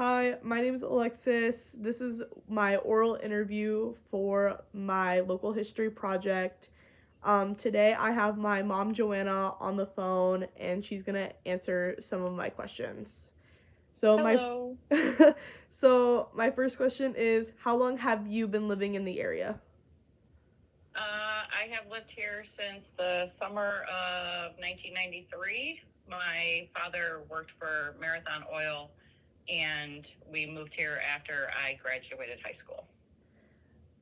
Hi, my name is Alexis. This is my oral interview for my local history project. Today I have my mom Joanna on the phone and she's gonna answer some of my questions. So my Hello. so my first question is, how long have you been living in the area? I have lived here since the summer of 1993. My father worked for Marathon Oil, and we moved here after I graduated high school.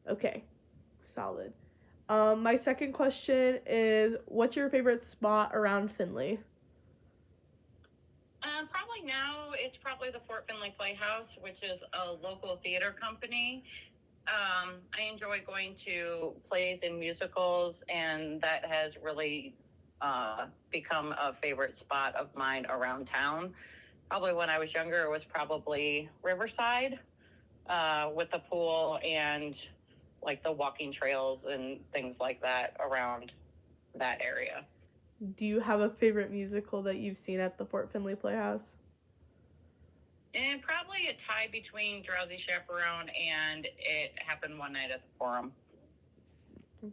Okay, solid. My second question is, what's your favorite spot around Findlay? Probably now it's probably the Fort Finley Playhouse, which is a local theater company. I enjoy going to plays and musicals, and that has really become a favorite spot of mine around town. Probably when I was younger, it was probably Riverside with the pool and like the walking trails and things like that around that area. Do you have a favorite musical that you've seen at the Fort Finley Playhouse? And probably a tie between Drowsy Chaperone and It Happened One Night at the Forum.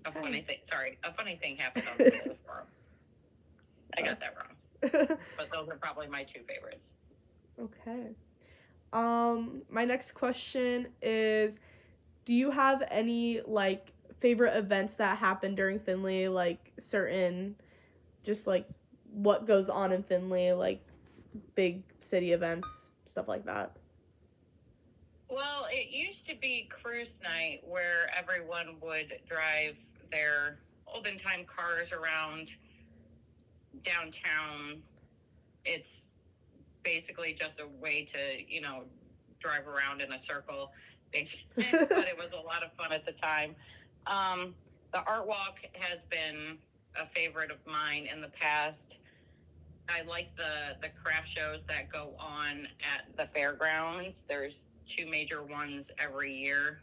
A Okay. funny thing, sorry, a funny thing happened on the night of the Forum. I got that wrong. But those are probably my two favorites. Okay. My next question is, do you have any like favorite events that happen during Finley, like certain just like what goes on in Finley, like big city events, stuff like that? Well, it used to be cruise night where everyone would drive their olden time cars around downtown. It's basically just a way to, drive around in a circle, basically. But it was a lot of fun at the time. Um, the art walk has been a favorite of mine in the past. I like the craft shows that go on at the fairgrounds. There's two major ones every year,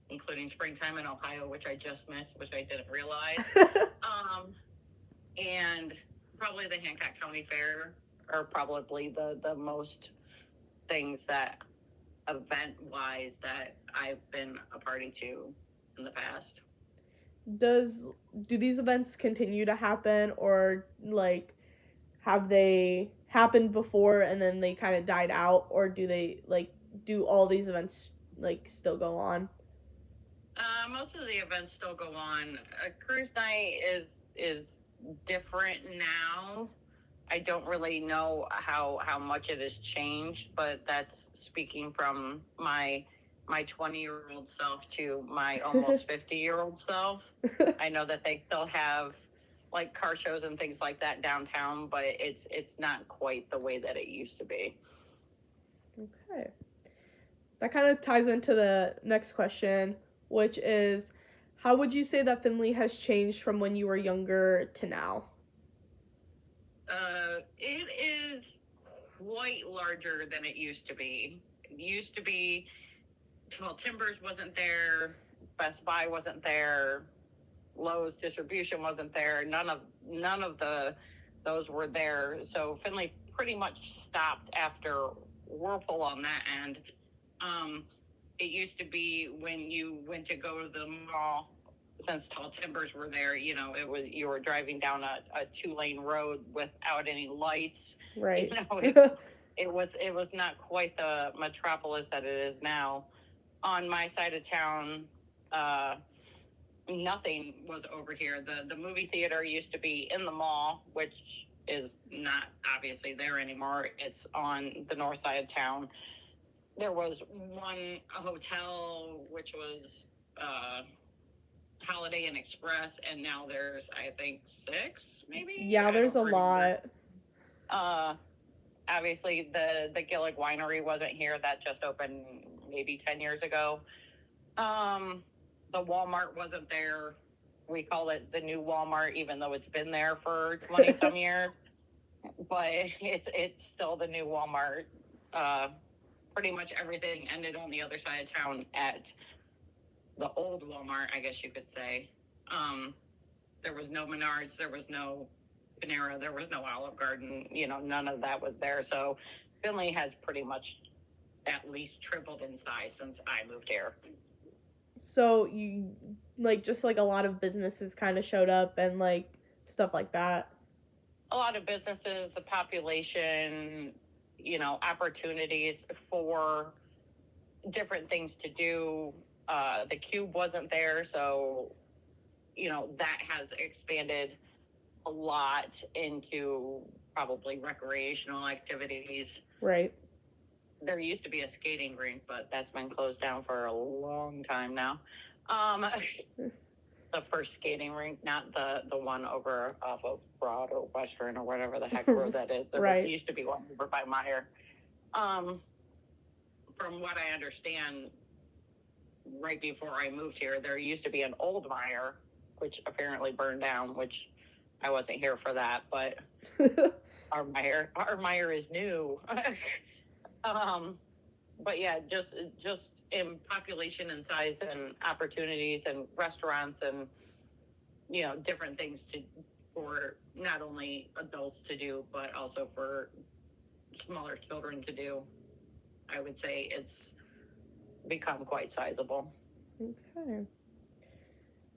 including springtime in Ohio, which I just missed, which I didn't realize. Um, and probably the Hancock County Fair are probably the most things that event wise that I've been a party to in the past. Does do these events continue to happen, or like have they happened before and then they kind of died out, or do they like do all these events like still go on? Most of the events still go on. Cruise night is different now. I don't really know how much it has changed, but that's speaking from my 20-year-old self to my almost 50-year-old self. I know that they still have like car shows and things like that downtown, but it's not quite the way that it used to be. Okay. That kind of ties into the next question, which is, how would you say that Finley has changed from when you were younger to now? It is quite larger than it used to be. It used to be, well, Timbers wasn't there, Best Buy wasn't there, Lowe's distribution wasn't there. None of those were there. So Finley pretty much stopped after Whirlpool on that end. Um, it used to be when you went to go to the mall, since Tall Timbers were there, it was you were driving down a 2-lane road without any lights. You Right. know, it was not quite the metropolis that it is now. On my side of town, uh, nothing was over here. The movie theater used to be in the mall, which is not obviously there anymore. It's on the north side of town. There was one hotel, which was Holiday Inn Express, and now there's, I think, six, maybe. Yeah, I there's don't a remember. lot. Uh, Obviously, the Gillig Winery wasn't here. That just opened maybe 10 years ago. Um, the Walmart wasn't there. We call it the new Walmart, even though it's been there for 20 some years. But it's still the new Walmart. Uh, Pretty much everything ended on the other side of town at the old Walmart, I guess you could say. Um, there was no Menards, there was no Panera, there was no Olive Garden. None of that was there. So Finley has pretty much at least tripled in size since I moved here. So you just like a lot of businesses kind of showed up and like stuff like that. A lot of businesses, the population, opportunities for different things to do. The cube wasn't there, so that has expanded a lot into probably recreational activities. Right. There used to be a skating rink, but that's been closed down for a long time now. The first skating rink, not the one over off of Broad or Western or whatever the heck road that is. There right. used to be one over by Meyer. From what I understand, right before I moved here, there used to be an old Meyer, which apparently burned down, which I wasn't here for that, but our Meyer is new. But yeah, just in population and size and opportunities and restaurants and different things for not only adults to do, but also for smaller children to do. I would say it's become quite sizable. Okay.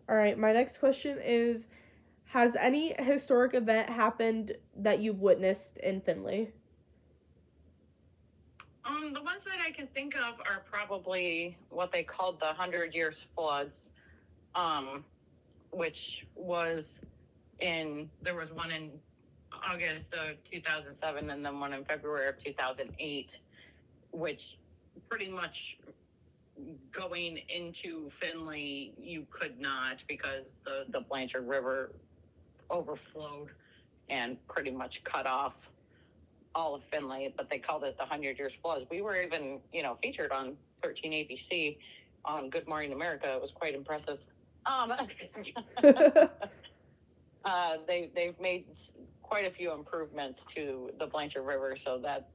All right, my next question is, has any historic event happened that you've witnessed in Findlay? The ones that I can think of are probably what they called the 100 Years Floods, which was there was one in August of 2007 and then one in February of 2008, which pretty much going into Findlay, you could not, because the Blanchard River overflowed and pretty much cut off all of Findlay, but they called it the 100 Years Floods. We were even, featured on 13 ABC on Good Morning America. It was quite impressive. They've made quite a few improvements to the Blanchard River so that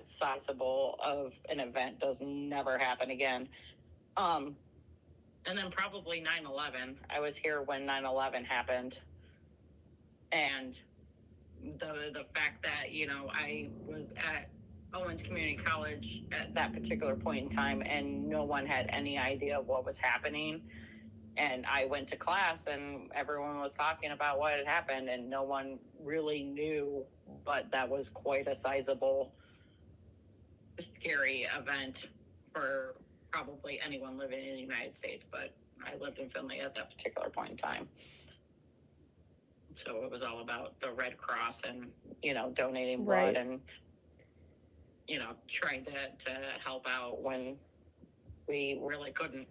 sizable of an event does never happen again. And then probably 9/11. I was here when 9/11 happened. And the fact that, I was at Owens Community College at that particular point in time and no one had any idea of what was happening. And I went to class and everyone was talking about what had happened and no one really knew, but that was quite a sizable, scary event for probably anyone living in the United States. But I lived in Findlay at that particular point in time. So it was all about the Red Cross and, donating blood and, trying to help out when we really couldn't.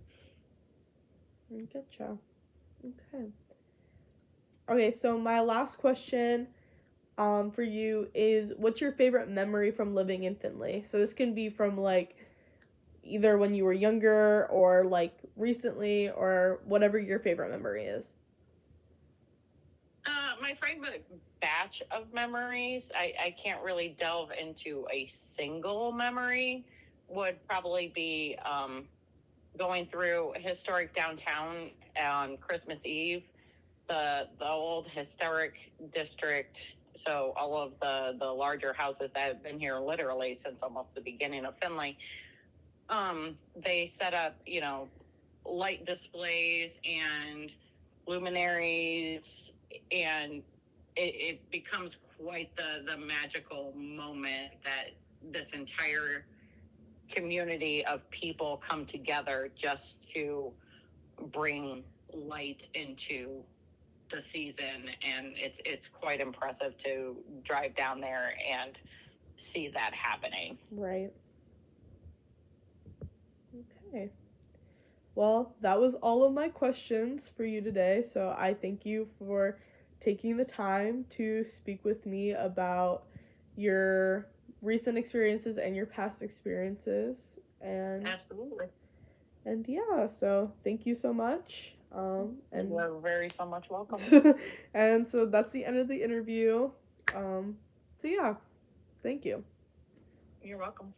Gotcha. Okay, so my last question for you is, what's your favorite memory from living in Findlay? So this can be from like either when you were younger or like recently or whatever your favorite memory is. My favorite batch of memories, I can't really delve into a single memory, would probably be going through historic downtown on Christmas Eve, the old historic district. So all of the larger houses that have been here literally since almost the beginning of Findlay, they set up, light displays and luminaries, and it becomes quite the magical moment that this entire community of people come together just to bring light into the season. And it's quite impressive to drive down there and see that happening. Right. Okay. Well, that was all of my questions for you today. So I thank you for taking the time to speak with me about your recent experiences and your past experiences. And absolutely. And yeah, so thank you so much. And you're very so much welcome. And so that's the end of the interview. So yeah, thank you. You're welcome.